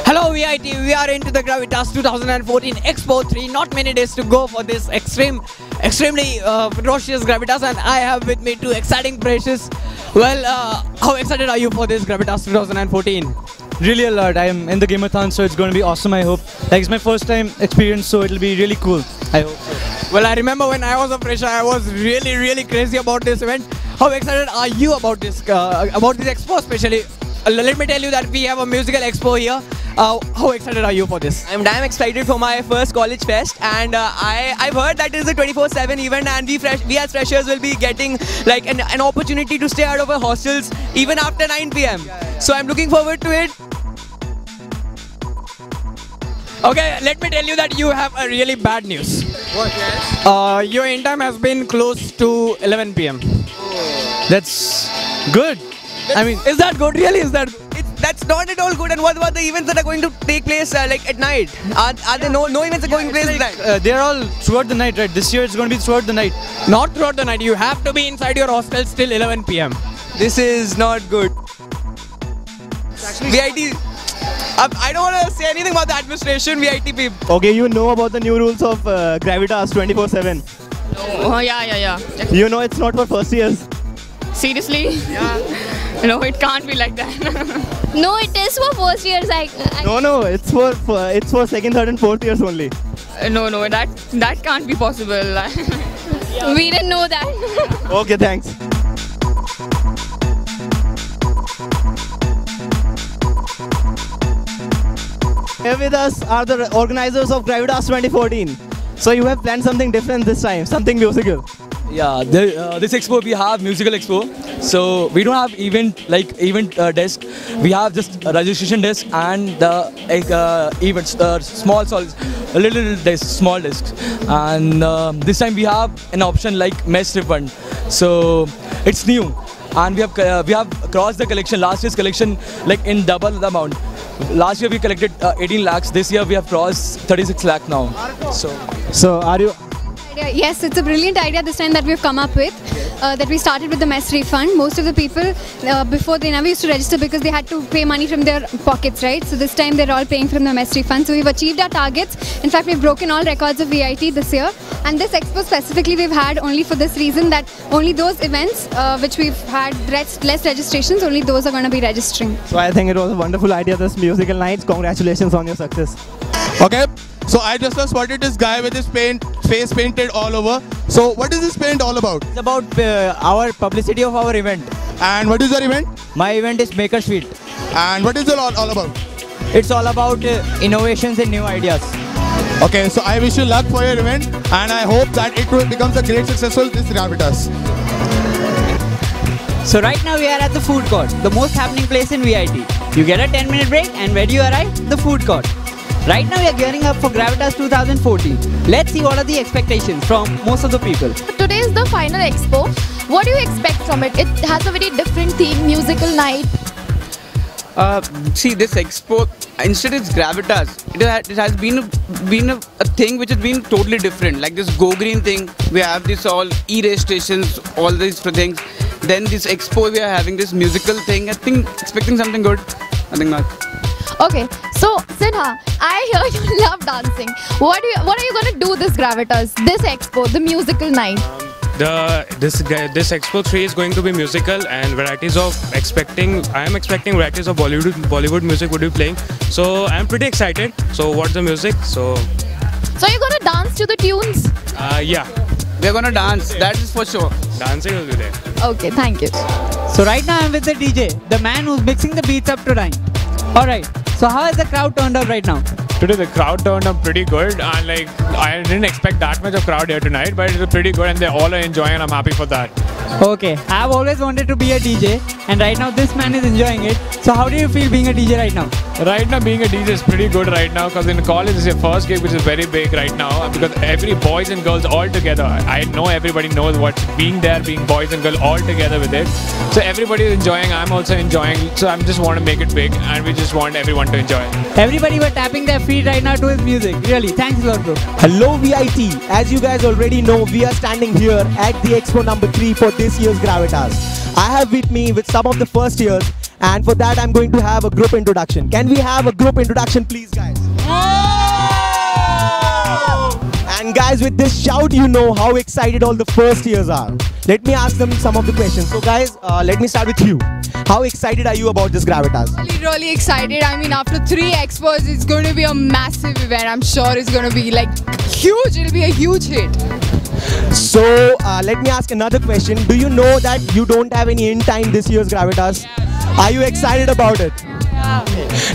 Hello VIT, we are into the Gravitas 2014 Expo 3. Not many days to go for this extremely ferocious Gravitas, and I have with me two exciting precious. Well, how excited are you for this Gravitas 2014? Really a lot. I am in the Gameathon, so it's going to be awesome, I hope. Like, it's my first time experience, so it'll be really cool, I hope so. Well, I remember when I was a fresher, I was really crazy about this event. How excited are you about this expo especially? Let me tell you that we have a musical expo here. How excited are you for this? I'm damn excited for my first college fest, and I've heard that it is a 24/7 event, and we as freshers will be getting like an opportunity to stay out of our hostels even after 9 p.m. So I'm looking forward to it. Okay, let me tell you that you have a really bad news. What? Yes? Your in time has been close to 11 p.m. That's good. I mean, is that good? Really, is that? That's not at all good. And what about the events that are going to take place like at night? Are there no events are going to place at night? they're all throughout the night, right? This year it's going to be throughout the night. Not throughout the night. You have to be inside your hostel till 11 p.m. This is not good. VIT. I don't want to say anything about the administration, VIT people. Okay, you know about the new rules of Gravitas 24/7. Oh, yeah. You know it's not for first years. Seriously? Yeah. No, it can't be like that. No, it is for first years. No, it's for second, third, and fourth years only. No, that can't be possible. We didn't know that. Okay, thanks. Here with us are the organizers of Gravitas 2014. So you have planned something different this time, something musical. Yeah, this expo we have musical expo. So we don't have event desk. We have just a registration desk and the events little desk, small desks. And this time we have an option like mess refund. So it's new, and we have crossed the collection. Last year's collection like in double the amount. Last year we collected 18 lakhs. This year we have crossed 36 lakh now. So are you? Yes, it's a brilliant idea this time that we've come up with. That we started with the mess refund. Most of the people before they never used to register because they had to pay money from their pockets, right? So this time they're all paying from the mess refund. So we've achieved our targets. In fact, we've broken all records of VIT this year. And this expo specifically we've had only for this reason, that only those events which we've had less registrations, only those are going to be registering. So I think it was a wonderful idea, this musical nights. Congratulations on your success. Okay, so I just spotted this guy with his face painted all over. So what is this paint all about? It's about our publicity of our event. And what is your event? My event is Maker Suite. And what is it all about? It's all about innovations and new ideas. Okay, so I wish you luck for your event, and I hope that it will becomes a great successful this Gravitas. So right now we are at the food court, the most happening place in VIT. You get a 10-minute break, and where do you arrive? The food court. Right now we are gearing up for Gravitas 2014. Let's see what are the expectations from most of the people. Today is the final expo. What do you expect from it? It has a very different theme, musical night. See, this expo, instead it's Gravitas, it has been a thing which has been totally different. Like this Go Green thing, we have this all e-registrations, all these things. Then this expo, we are having this musical thing. I think expecting something good. I think not. Okay, so Sinha, I hear you love dancing. What are you going to do this Gravitas, this expo, the musical night? This Expo 3 is going to be musical, and varieties of I am expecting varieties of Bollywood music would be playing. So I am pretty excited. So what's the music? So you're going to dance to the tunes? Yeah. We're going to dance, that is for sure. Dancing will be there. Okay, thank you. So right now I'm with the DJ, the man who's mixing the beats up to rhyme. Alright, so how is the crowd turned out right now? Today the crowd turned up pretty good, and I didn't expect that much of crowd here tonight, but it was pretty good and they all are enjoying, and I'm happy for that. Okay, I've always wanted to be a DJ, and right now this man is enjoying it. So how do you feel being a DJ right now? Right now being a DJ is pretty good right now, because in college it's your first gig, which is very big right now, because every boys and girls all together. I know everybody knows what being there, being boys and girls all together with it. So everybody is enjoying, I'm also enjoying, so I just want to make it big, and we just want everyone to enjoy. Everybody were tapping their feet right now to his music. Really, thanks a lot, bro. Hello VIT, as you guys already know, we are standing here at the Expo number 3 for this year's Gravitas. I have with me with some of the first years, and for that I'm going to have a group introduction. Can we have a group introduction, please, guys? And guys, with this shout, you know how excited all the first years are. Let me ask them some of the questions. So guys, let me start with you. How excited are you about this Gravitas? Really excited. I mean, after 3 expos, it's going to be a massive event. I'm sure it's going to be like huge. It'll be a huge hit. So let me ask another question. Do you know that you don't have any in time this year's Gravitas? Are you excited about it?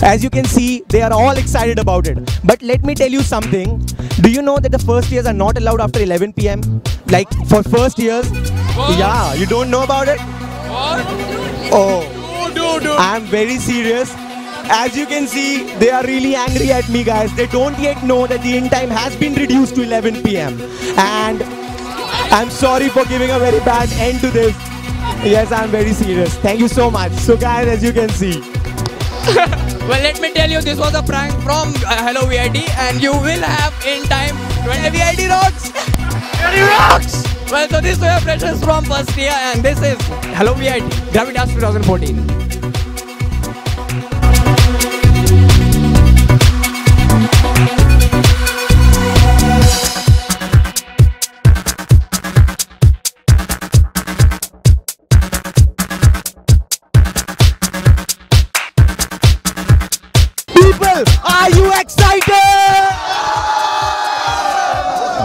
As you can see, they are all excited about it. But let me tell you something. Do you know that the first years are not allowed after 11 PM? Like for first years? What? Yeah, you don't know about it? What? Oh, I'm very serious. As you can see, they are really angry at me, guys. They don't yet know that the in time has been reduced to 11 PM. And I'm sorry for giving a very bad end to this. Yes, I'm very serious. Thank you so much. So guys, as you can see. Well, let me tell you, this was a prank from Hello VIT, and you will have in time 20 VIT rocks. 20 rocks! Well, so these were freshers from first year, and this is Hello VIT, Gravitas 2014. Are you excited?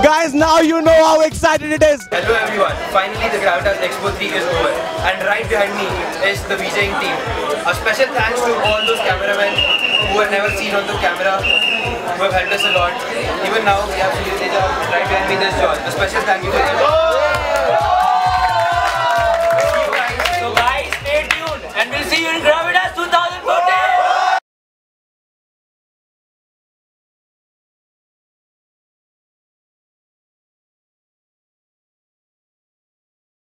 Guys, now you know how excited it is. Hello everyone, finally the Gravitas Expo 3 is over, and right behind me is the VJing team. A special thanks to all those cameramen who were never seen on the camera, who have helped us a lot. Even now we have Sujit Teja, right behind me there's John. A special thank you to them.